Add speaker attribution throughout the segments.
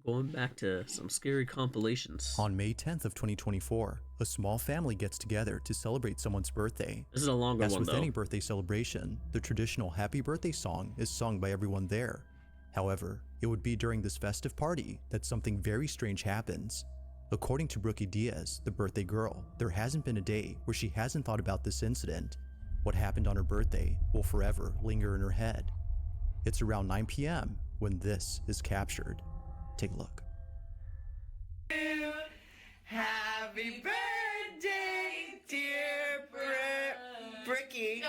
Speaker 1: Going back to some scary compilations.
Speaker 2: On May 10th of 2024, a small family gets together to celebrate someone's birthday.
Speaker 1: This is a longer
Speaker 2: As
Speaker 1: one
Speaker 2: with
Speaker 1: though.
Speaker 2: any birthday celebration, the traditional happy birthday song is sung by everyone there. However, it would be during this festive party that something very strange happens. According to Brookie Diaz, the birthday girl, there hasn't been a day where she hasn't thought about this incident. What happened on her birthday will forever linger in her head. It's around 9 p.m. when this is captured. Take a look.
Speaker 3: Happy birthday, dear Brookie.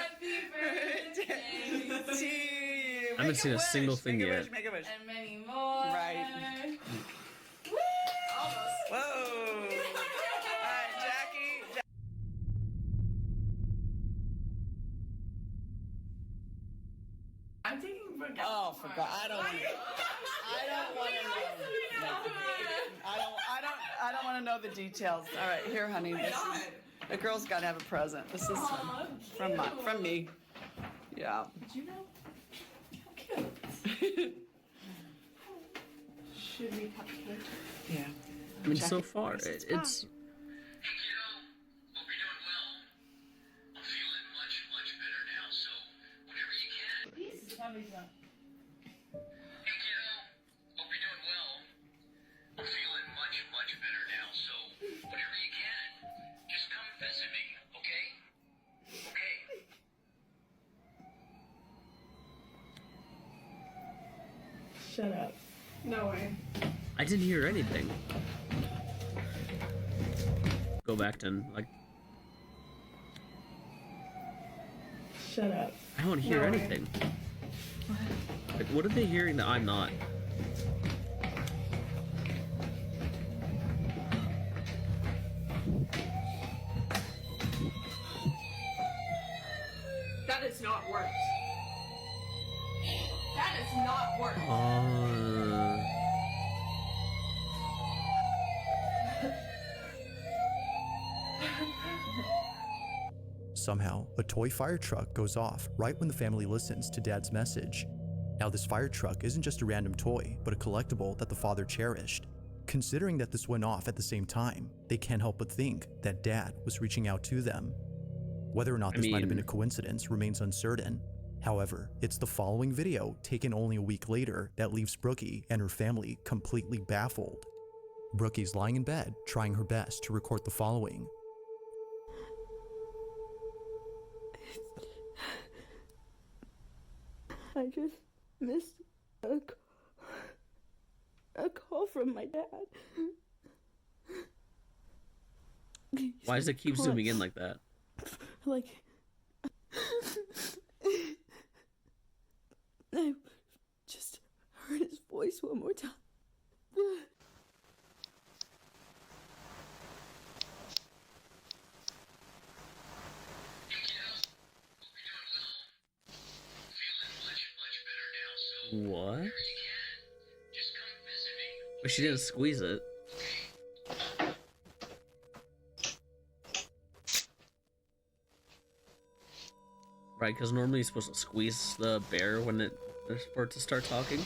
Speaker 3: Happy birthday to you.
Speaker 1: I haven't seen a single thing
Speaker 3: make a
Speaker 1: yet.
Speaker 3: Wish, make a wish.
Speaker 4: And many more.
Speaker 3: Right.
Speaker 4: Woo! Almost.
Speaker 3: Whoa. Jackie.
Speaker 4: I'm taking for
Speaker 3: Oh, for God. I don't want to know. I don't want to know the details. All right, here, honey. This is, the girl's got to have a present. This is from me. Yeah.
Speaker 4: Did you know? How cute. Should we cut the cake?
Speaker 3: Yeah.
Speaker 1: I mean, so
Speaker 3: Jackie,
Speaker 1: far,
Speaker 3: it's
Speaker 1: it's
Speaker 3: fine.
Speaker 5: Hope you're doing well. I'm feeling much better now, so whenever you can.
Speaker 4: Peace. Tommy's not.
Speaker 5: Hey kiddo, hope you're doing well. I'm feeling much better now, so whenever you can, just come visit me, okay? Okay.
Speaker 4: Shut up. No way.
Speaker 1: I didn't hear anything. Go back to like
Speaker 4: Shut up.
Speaker 1: I don't hear
Speaker 4: No way.
Speaker 1: anything. Like, what are they hearing that I'm not?
Speaker 4: That is not worked. That is not worked.
Speaker 2: Somehow, a toy fire truck goes off right when the family listens to Dad's message. Now, this fire truck isn't just a random toy, but a collectible that the father cherished. Considering that this went off at the same time, they can't help but think that Dad was reaching out to them. Whether or not this might have been a coincidence remains uncertain. However, it's the following video, taken only a week later, that leaves Brookie and her family completely baffled. Brookie's lying in bed, trying her best to record the following.
Speaker 6: I just missed a call from my dad.
Speaker 1: Why does it keep zooming in like that?
Speaker 6: Like, I just heard his voice one more time.
Speaker 1: What? But she didn't squeeze it. Right, because normally you're supposed to squeeze the bear when it's for it to start talking.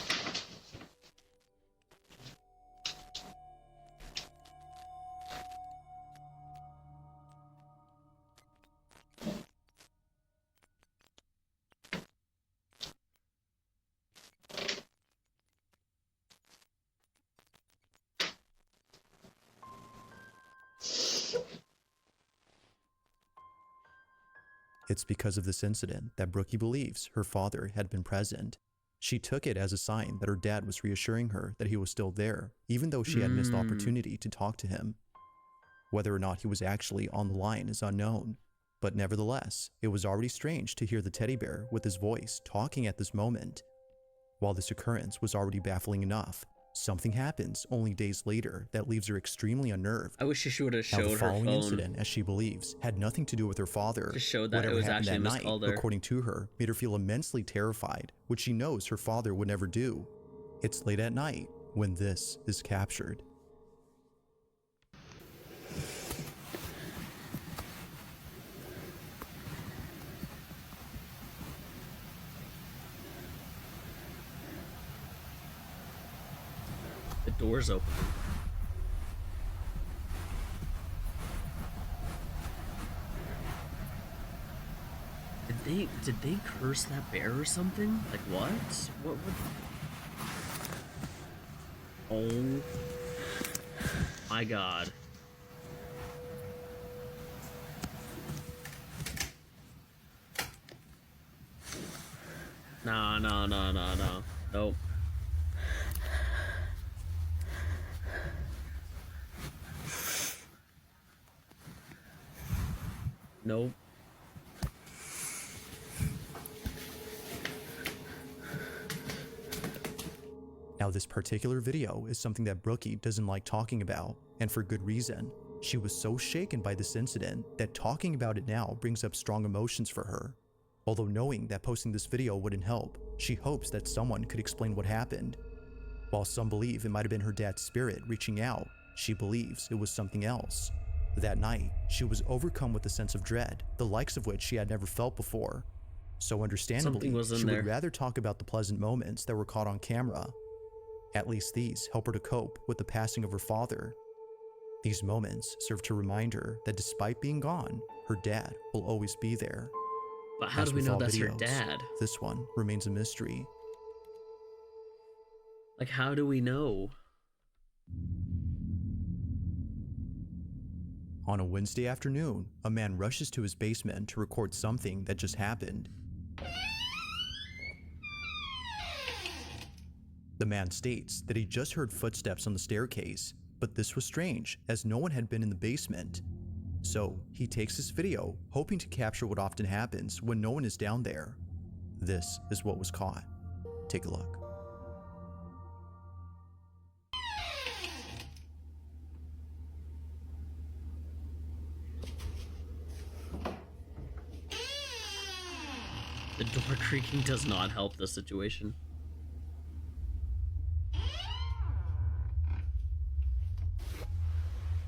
Speaker 2: It's because of this incident that Brookie believes her father had been present. She took it as a sign that her dad was reassuring her that he was still there, even though she had missed the opportunity to talk to him. Whether or not he was actually on the line is unknown, but nevertheless, it was already strange to hear the teddy bear with his voice talking at this moment. While this occurrence was already baffling enough, something happens only days later that leaves her extremely unnerved.
Speaker 1: I wish she would have
Speaker 2: Now,
Speaker 1: showed
Speaker 2: the
Speaker 1: her
Speaker 2: following
Speaker 1: phone.
Speaker 2: incident, as she believes, had nothing to do with her father.
Speaker 1: Just showed that
Speaker 2: Whatever
Speaker 1: it was
Speaker 2: happened
Speaker 1: actually
Speaker 2: that
Speaker 1: Miss
Speaker 2: night,
Speaker 1: Calder.
Speaker 2: according to her, made her feel immensely terrified, which she knows her father would never do. It's late at night when this is captured.
Speaker 1: The door's open. Did they curse that bear or something? Like what? What would? Oh my god. No, no, no, no, no. Nope. Nope.
Speaker 2: Now, this particular video is something that Brookie doesn't like talking about, and for good reason. She was so shaken by this incident that talking about it now brings up strong emotions for her. Although knowing that posting this video wouldn't help, she hopes that someone could explain what happened. While some believe it might have been her dad's spirit reaching out, she believes it was something else. That night, she was overcome with a sense of dread, the likes of which she had never felt before. So understandably, she would rather talk about the pleasant moments that were caught on camera. At least these help her to cope with the passing of her father. These moments serve to remind her that despite being gone, her dad will always be there.
Speaker 1: But how do we know that's her dad?
Speaker 2: This one remains a mystery.
Speaker 1: Like, how do we know?
Speaker 2: On a Wednesday afternoon, a man rushes to his basement to record something that just happened. The man states that he just heard footsteps on the staircase, but this was strange as no one had been in the basement. So he takes this video, hoping to capture what often happens when no one is down there. This is what was caught. Take a look.
Speaker 1: The door creaking does not help the situation.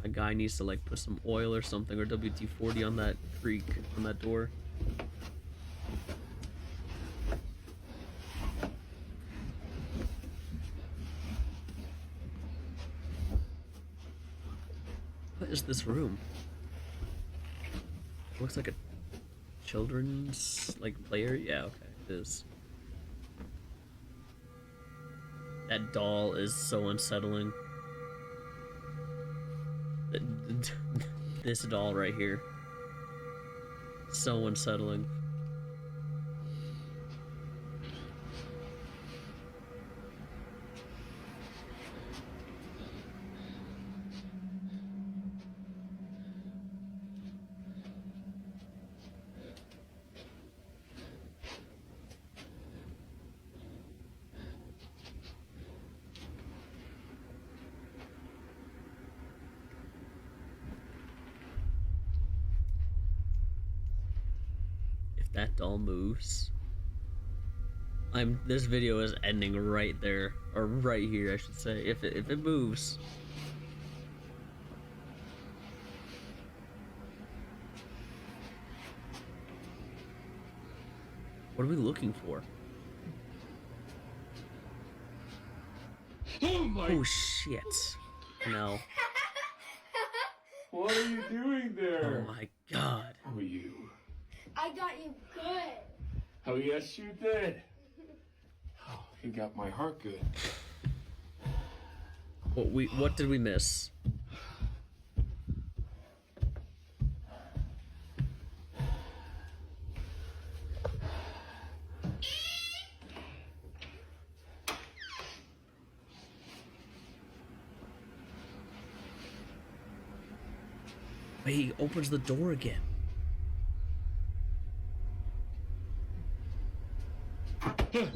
Speaker 1: A guy needs to like put some oil or something, or WD-40 on that creak on that door. What is this room? Looks like a children's like play area. Yeah, okay, it is. That doll is so unsettling. This doll right here. So unsettling. That doll moves. This video is ending right there, or right here, I should say. If it moves. What are we looking for? Oh shit! No.
Speaker 7: What are you doing there?
Speaker 1: Oh my god!
Speaker 7: Who are you?
Speaker 8: I got you good.
Speaker 7: Oh, yes, you did. Oh, you got my heart good.
Speaker 1: What did we miss? Wait, he opens the door again.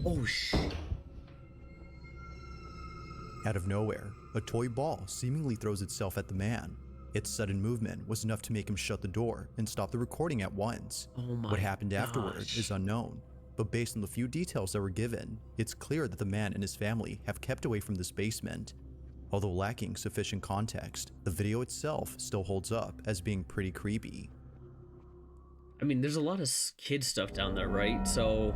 Speaker 1: Oh shit.
Speaker 2: Out of nowhere, a toy ball seemingly throws itself at the man. Its sudden movement was enough to make him shut the door and stop the recording at once.
Speaker 1: Oh my
Speaker 2: What happened afterward
Speaker 1: gosh.
Speaker 2: is unknown, but based on the few details that were given, it's clear that the man and his family have kept away from this basement. Although lacking sufficient context, the video itself still holds up as being pretty creepy.
Speaker 1: I mean, there's a lot of kid stuff down there, right? So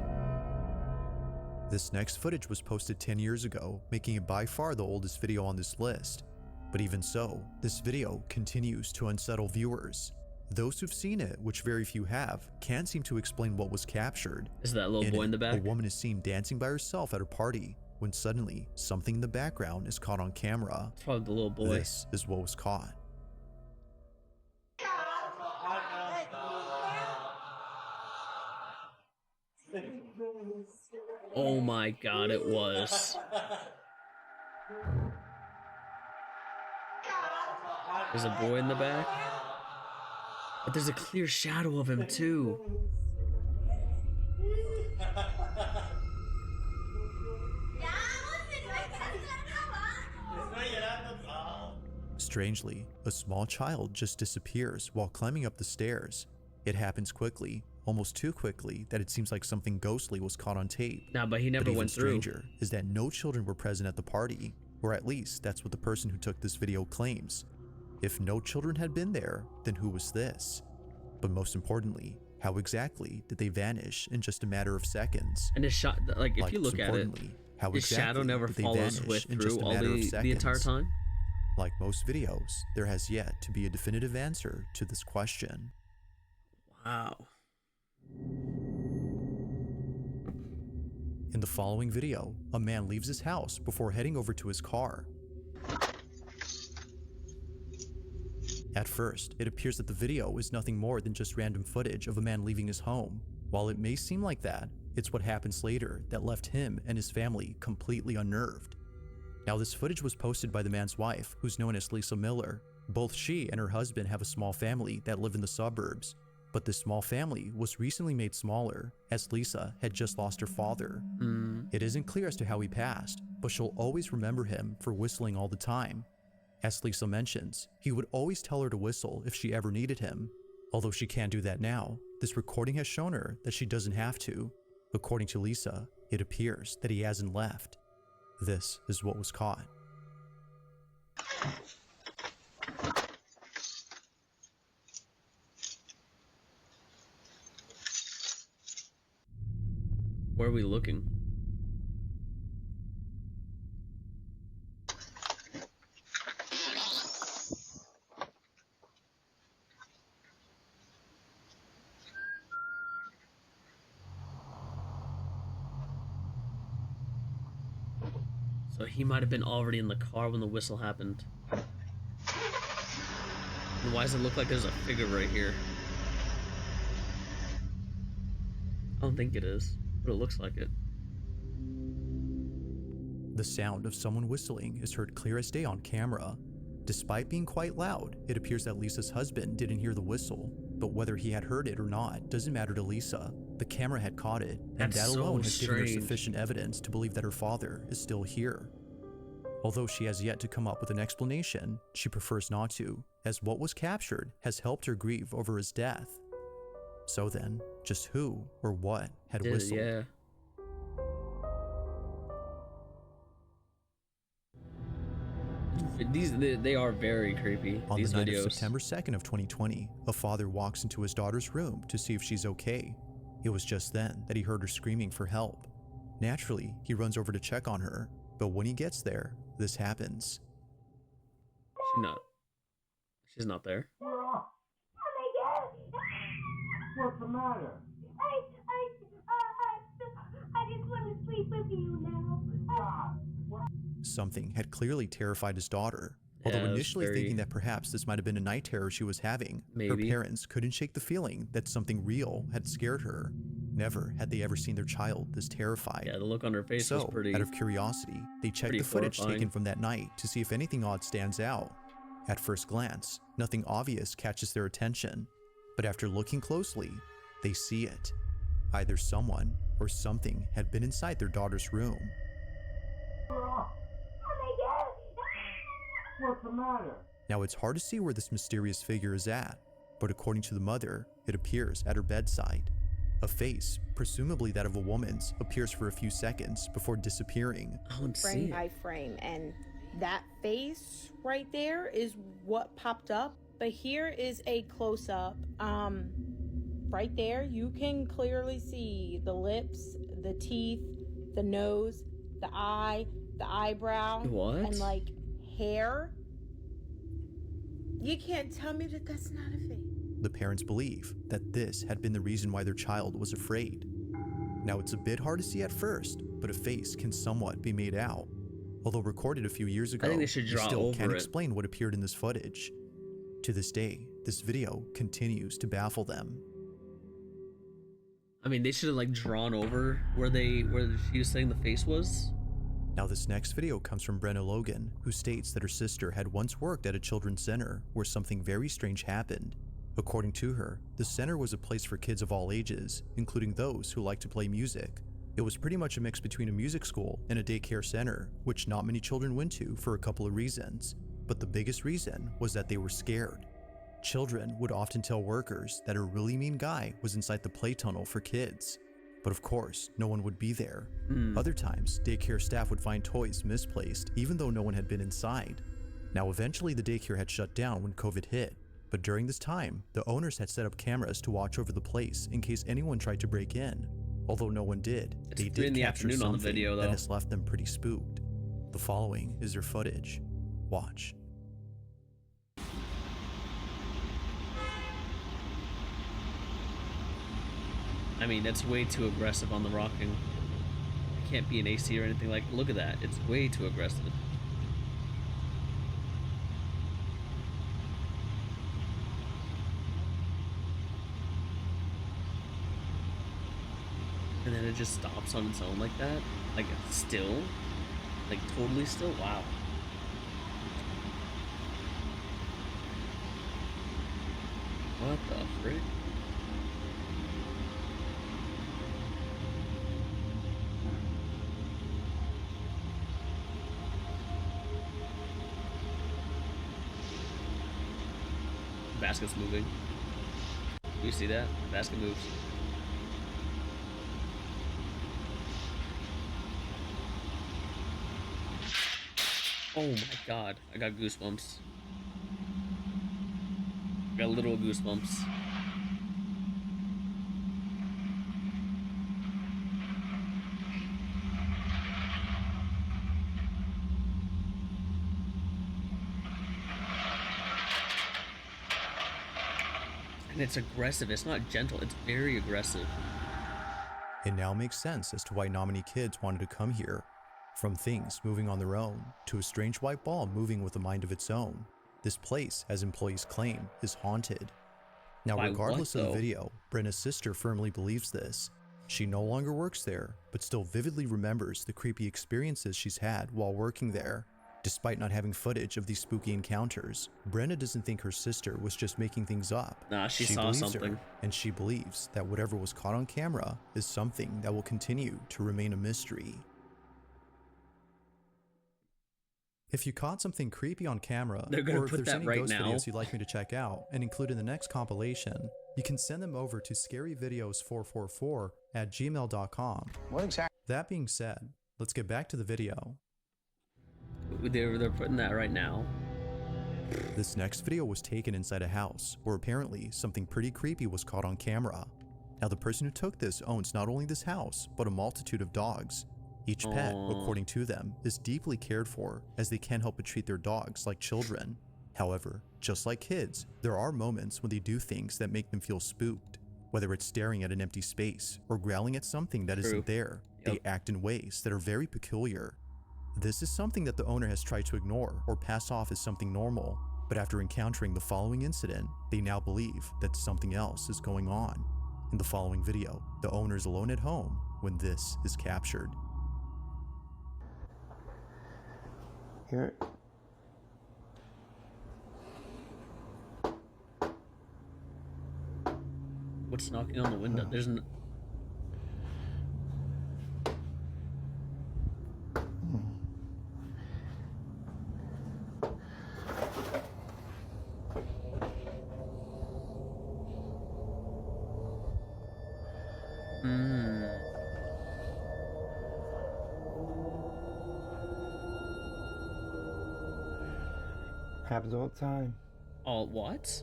Speaker 2: This next footage was posted 10 years ago, making it by far the oldest video on this list. But even so, this video continues to unsettle viewers. Those who've seen it, which very few have, can't seem to explain what was captured.
Speaker 1: Is that little boy in the back?
Speaker 2: A woman is seen dancing by herself at a party, when suddenly, something in the background is caught on camera.
Speaker 1: It's probably the little boy.
Speaker 2: This is what was caught.
Speaker 1: Oh my god, it was. There's a boy in the back. But there's a clear shadow of him too.
Speaker 2: Strangely, a small child just disappears while climbing up the stairs. It happens quickly, almost too quickly that it seems like something ghostly was caught on tape.
Speaker 1: Nah, but he never
Speaker 2: even
Speaker 1: went through.
Speaker 2: Stranger is that no children were present at the party, or at least that's what the person who took this video claims. If no children had been there, then who was this? But most importantly, how exactly did they vanish in just a matter of seconds?
Speaker 1: And his shot, like if you look at it,
Speaker 2: how
Speaker 1: his shadow
Speaker 2: exactly
Speaker 1: never
Speaker 2: did they
Speaker 1: follows
Speaker 2: vanish
Speaker 1: with
Speaker 2: in
Speaker 1: through
Speaker 2: just a
Speaker 1: all
Speaker 2: matter of
Speaker 1: the entire
Speaker 2: seconds?
Speaker 1: time.
Speaker 2: Like most videos, there has yet to be a definitive answer to this question.
Speaker 1: Wow.
Speaker 2: In the following video, a man leaves his house before heading over to his car. At first, it appears that the video is nothing more than just random footage of a man leaving his home. While it may seem like that, it's what happens later that left him and his family completely unnerved. Now, this footage was posted by the man's wife, who's known as Lisa Miller. Both she and her husband have a small family that live in the suburbs, but this small family was recently made smaller as Lisa had just lost her father. It isn't clear as to how he passed, but she'll always remember him for whistling all the time. As Lisa mentions, he would always tell her to whistle if she ever needed him. Although she can't do that now, this recording has shown her that she doesn't have to. According to Lisa, it appears that he hasn't left. This is what was caught.
Speaker 1: Where are we looking? So he might have been already in the car when the whistle happened. And why does it look like there's a figure right here? I don't think it is, but it looks like it.
Speaker 2: The sound of someone whistling is heard clear as day on camera. Despite being quite loud, it appears that Lisa's husband didn't hear the whistle, but whether he had heard it or not doesn't matter to Lisa. The camera had caught it, and
Speaker 1: That's
Speaker 2: that
Speaker 1: so
Speaker 2: alone has given her
Speaker 1: strange.
Speaker 2: sufficient evidence to believe that her father is still here. Although she has yet to come up with an explanation, she prefers not to, as what was captured has helped her grieve over his death. So then, just who or what had whistled?
Speaker 1: Yeah. They are very creepy.
Speaker 2: On
Speaker 1: These
Speaker 2: the night
Speaker 1: videos.
Speaker 2: of September 2nd of 2020, a father walks into his daughter's room to see if she's okay. It was just then that he heard her screaming for help. Naturally, he runs over to check on her, but when he gets there, this happens.
Speaker 1: She's not there.
Speaker 8: Oh my god!
Speaker 7: What's the matter?
Speaker 8: I just want to sleep with you now.
Speaker 2: Something had clearly terrified his daughter. Although
Speaker 1: Yeah, it was
Speaker 2: initially
Speaker 1: very-
Speaker 2: thinking that perhaps this might have been a night terror she was having, her
Speaker 1: Maybe.
Speaker 2: parents couldn't shake the feeling that something real had scared her. Never had they ever seen their child this terrified.
Speaker 1: Yeah, the look on her face
Speaker 2: So,
Speaker 1: was pretty.
Speaker 2: out of curiosity, they checked
Speaker 1: pretty
Speaker 2: the footage
Speaker 1: horrifying.
Speaker 2: taken from that night to see if anything odd stands out. At first glance, nothing obvious catches their attention, but after looking closely, they see it. Either someone or something had been inside their daughter's room.
Speaker 8: Oh my god!
Speaker 7: What's the matter?
Speaker 2: Now, it's hard to see where this mysterious figure is at, but according to the mother, it appears at her bedside. A face, presumably that of a woman's, appears for a few seconds before disappearing.
Speaker 1: I don't see
Speaker 6: Frame
Speaker 1: it.
Speaker 6: by frame, and that face right there is what popped up. But here is a close-up. Right there, you can clearly see the lips, the teeth, the nose, the eye, the eyebrow,
Speaker 1: What?
Speaker 6: and like hair. You can't tell me that that's not a face.
Speaker 2: The parents believe that this had been the reason why their child was afraid. Now, it's a bit hard to see at first, but a face can somewhat be made out. Although recorded a few years ago,
Speaker 1: think they should
Speaker 2: you
Speaker 1: draw
Speaker 2: still
Speaker 1: over
Speaker 2: can't
Speaker 1: it.
Speaker 2: explain what appeared in this footage. To this day, this video continues to baffle them.
Speaker 1: I mean, they should have like drawn over where she was saying the face was.
Speaker 2: Now, this next video comes from Brenna Logan, who states that her sister had once worked at a children's center where something very strange happened. According to her, the center was a place for kids of all ages, including those who like to play music. It was pretty much a mix between a music school and a daycare center, which not many children went to for a couple of reasons. But the biggest reason was that they were scared. Children would often tell workers that a really mean guy was inside the play tunnel for kids. But of course, no one would be there. Other times, daycare staff would find toys misplaced, even though no one had been inside. Now, eventually the daycare had shut down when COVID hit. But during this time, the owners had set up cameras to watch over the place in case anyone tried to break in. Although no one did,
Speaker 1: It's
Speaker 2: they
Speaker 1: 3 in
Speaker 2: did
Speaker 1: the
Speaker 2: capture
Speaker 1: afternoon on the
Speaker 2: something
Speaker 1: video,
Speaker 2: that
Speaker 1: though.
Speaker 2: has left them pretty spooked. The following is their footage. Watch.
Speaker 1: I mean, that's way too aggressive on the rocking. It can't be an AC or anything like. Look at that. It's way too aggressive. And then it just stops on its own like that? Like, still? Like, totally still? Wow. What the frick? The basket's moving. You see that? The basket moves. Oh my god, I got goosebumps. I got literal goosebumps. And it's aggressive, it's not gentle, it's very aggressive.
Speaker 2: It now makes sense as to why not many kids wanted to come here. From things moving on their own, to a strange white ball moving with a mind of its own, this place, as employees claim, is haunted. Now,
Speaker 1: By
Speaker 2: regardless
Speaker 1: what,
Speaker 2: of the
Speaker 1: though?
Speaker 2: video, Brenna's sister firmly believes this. She no longer works there, but still vividly remembers the creepy experiences she's had while working there. Despite not having footage of these spooky encounters, Brenna doesn't think her sister was just making things up.
Speaker 1: Nah, she saw
Speaker 2: believes
Speaker 1: something.
Speaker 2: her, and she believes that whatever was caught on camera is something that will continue to remain a mystery. If you caught something creepy on camera,
Speaker 1: They're gonna
Speaker 2: or if
Speaker 1: put
Speaker 2: there's
Speaker 1: that
Speaker 2: any
Speaker 1: right
Speaker 2: ghost
Speaker 1: now.
Speaker 2: videos you'd like me to check out and include in the next compilation, you can send them over to scaryvideos444@gmail.com.
Speaker 9: What exactly?
Speaker 2: That being said, let's get back to the video.
Speaker 1: They're putting that right now.
Speaker 2: This next video was taken inside a house where apparently something pretty creepy was caught on camera. Now, the person who took this owns not only this house, but a multitude of dogs. Each pet,
Speaker 1: Aw.
Speaker 2: according to them, is deeply cared for, as they can't help but treat their dogs like children. However, just like kids, there are moments when they do things that make them feel spooked. Whether it's staring at an empty space or growling at something that
Speaker 1: True.
Speaker 2: isn't there,
Speaker 1: Yep.
Speaker 2: they act in ways that are very peculiar. This is something that the owner has tried to ignore or pass off as something normal, but after encountering the following incident, they now believe that something else is going on. In the following video, the owner is alone at home when this is captured.
Speaker 9: Hear it?
Speaker 1: What's knocking on the window? There's n
Speaker 9: Happens all the time.
Speaker 1: Oh, what?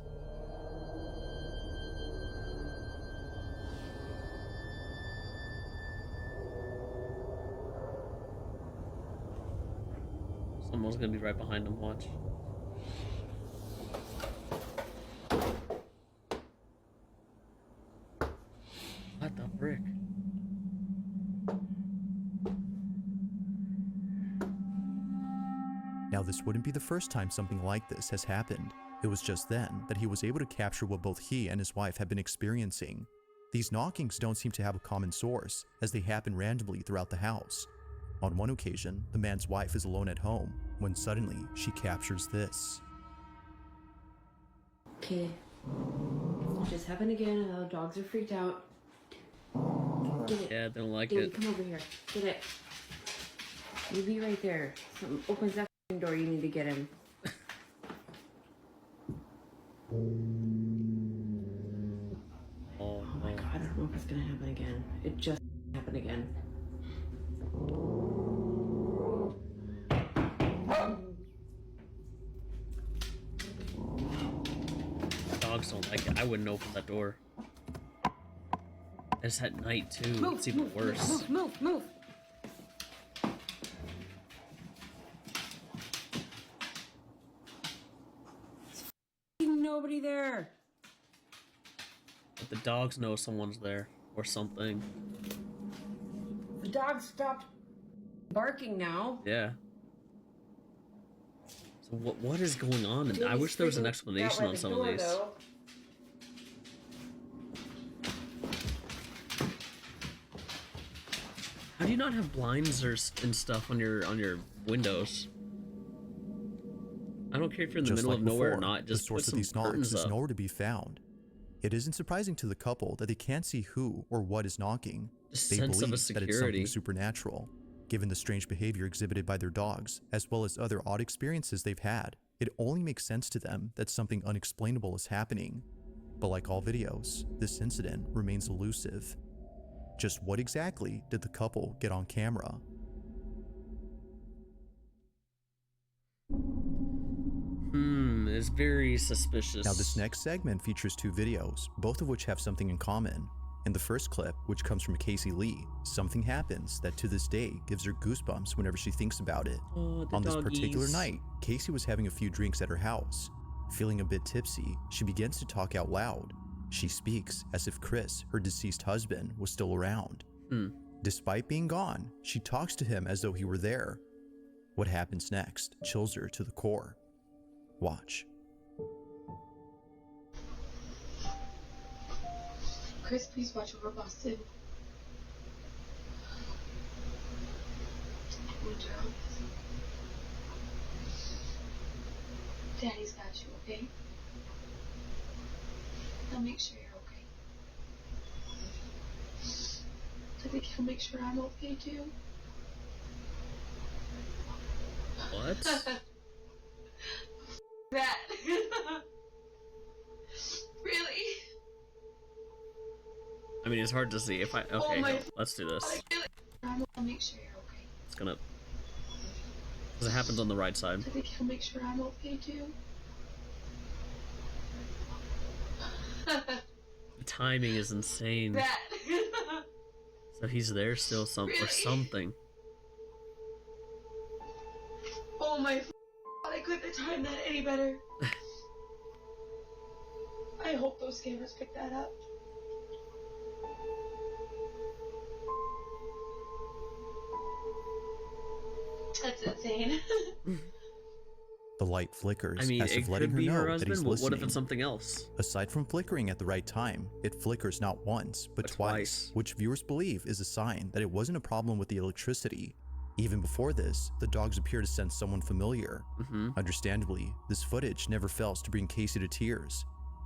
Speaker 1: Someone's gonna be right behind him. Watch. What the frick?
Speaker 2: Now, this wouldn't be the first time something like this has happened. It was just then that he was able to capture what both he and his wife had been experiencing. These knockings don't seem to have a common source, as they happen randomly throughout the house. On one occasion, the man's wife is alone at home, when suddenly she captures this.
Speaker 10: Okay. It just happened again. The dogs are freaked out. Get it.
Speaker 1: Yeah, they don't like
Speaker 10: Davey,
Speaker 1: it.
Speaker 10: come over here. Get it. You be right there. Something opens that door. You need to get him.
Speaker 1: Oh
Speaker 10: my god, I don't know if it's gonna happen again. It just happened again.
Speaker 1: Dogs don't like it. I wouldn't open that door. It's at night too. It's even worse.
Speaker 10: Move. There's nobody there.
Speaker 1: But the dogs know someone's there or something.
Speaker 10: The dog stopped barking now.
Speaker 1: Yeah. So what is going on? And I wish there was an explanation on some of these. How do you not have blinds and stuff on your windows? I don't care if you're in the middle of nowhere or not. Just
Speaker 2: the source
Speaker 1: put
Speaker 2: of
Speaker 1: some
Speaker 2: these knocks
Speaker 1: curtains
Speaker 2: is
Speaker 1: up.
Speaker 2: nowhere to be found. It isn't surprising to the couple that they can't see who or what is knocking.
Speaker 1: Just
Speaker 2: They
Speaker 1: sense of
Speaker 2: believe
Speaker 1: a
Speaker 2: that it's
Speaker 1: security.
Speaker 2: something supernatural. Given the strange behavior exhibited by their dogs, as well as other odd experiences they've had, it only makes sense to them that something unexplainable is happening. But like all videos, this incident remains elusive. Just what exactly did the couple get on camera?
Speaker 1: It's very suspicious.
Speaker 2: Now, this next segment features two videos, both of which have something in common. In the first clip, which comes from Casey Lee, something happens that to this day gives her goosebumps whenever she thinks about it.
Speaker 1: Oh, the
Speaker 2: On this particular
Speaker 1: doggies.
Speaker 2: night, Casey was having a few drinks at her house. Feeling a bit tipsy, she begins to talk out loud. She speaks as if Chris, her deceased husband, was still around. Despite being gone, she talks to him as though he were there. What happens next chills her to the core. Watch.
Speaker 4: Chris, please watch over Boston. Winter on Daddy's got you, okay? I'll make sure you're okay. I think he'll make sure I'm okay too.
Speaker 1: What?
Speaker 4: That. Really?
Speaker 1: I mean, it's hard to see. If I okay,
Speaker 4: my-
Speaker 1: no, let's do this.
Speaker 4: I'll make sure you're okay.
Speaker 1: It's gonna, because it happens on the right side.
Speaker 4: I think he'll make sure I'm okay too.
Speaker 1: The timing is insane.
Speaker 4: That.
Speaker 1: So he's there still, or
Speaker 4: Really?
Speaker 1: something.
Speaker 4: Oh my God, I couldn't have timed that any better. I hope those cameras pick that up. That's insane.
Speaker 2: The light flickers
Speaker 1: I mean,
Speaker 2: as
Speaker 1: it
Speaker 2: if letting
Speaker 1: could
Speaker 2: her
Speaker 1: be
Speaker 2: know
Speaker 1: her
Speaker 2: that
Speaker 1: husband.
Speaker 2: he's
Speaker 1: What
Speaker 2: listening.
Speaker 1: if it's something else?
Speaker 2: Aside from flickering at the right time, it flickers not once, but twice, which viewers believe is a sign that it wasn't a problem with the electricity. Even before this, the dogs appear to sense someone familiar. Understandably, this footage never fails to bring Casey to tears.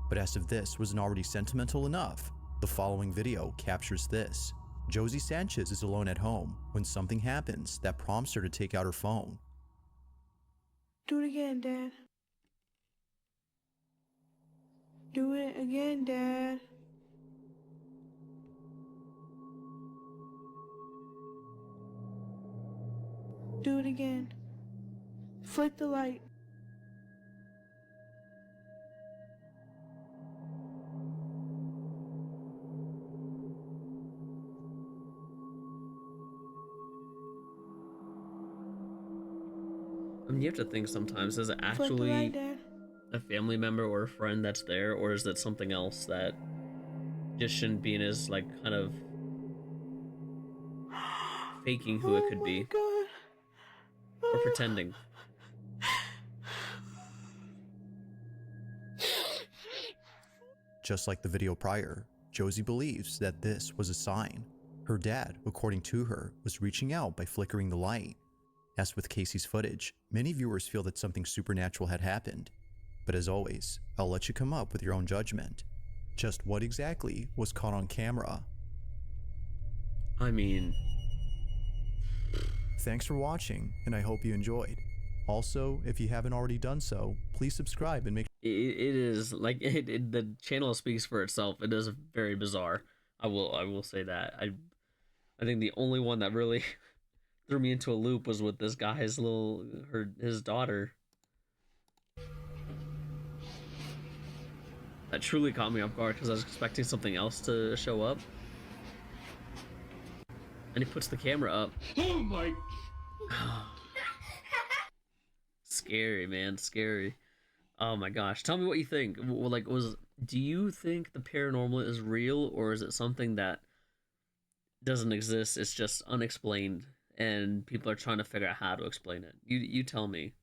Speaker 2: But as if this wasn't already sentimental enough, the following video captures this. Josie Sanchez is alone at home when something happens that prompts her to take out her phone.
Speaker 11: Do it again, Dad. Do it again, Dad. Do it again. Flick the light.
Speaker 1: I mean, you have to think sometimes, is it
Speaker 11: Flip it
Speaker 1: actually
Speaker 11: right there.
Speaker 1: a family member or a friend that's there, or is it something else that just shouldn't be in his, like, kind of faking who it
Speaker 11: Oh
Speaker 1: could
Speaker 11: my
Speaker 1: be,
Speaker 11: god.
Speaker 1: or pretending?
Speaker 2: Just like the video prior, Josie believes that this was a sign. Her dad, according to her, was reaching out by flickering the light. As with Casey's footage, many viewers feel that something supernatural had happened. But as always, I'll let you come up with your own judgment. Just what exactly was caught on camera?
Speaker 1: I mean,
Speaker 2: Thanks for watching, and I hope you enjoyed. Also, if you haven't already done so, please subscribe and make
Speaker 1: it is like the channel speaks for itself. It is very bizarre. I will say that. I think the only one that really threw me into a loop was with this guy's his daughter. That truly caught me off guard because I was expecting something else to show up. And he puts the camera up.
Speaker 7: Oh my.
Speaker 1: Scary, man, scary. Oh my gosh. Tell me what you think. Well, like, do you think the paranormal is real, or is it something that doesn't exist? It's just unexplained and people are trying to figure out how to explain it. You tell me.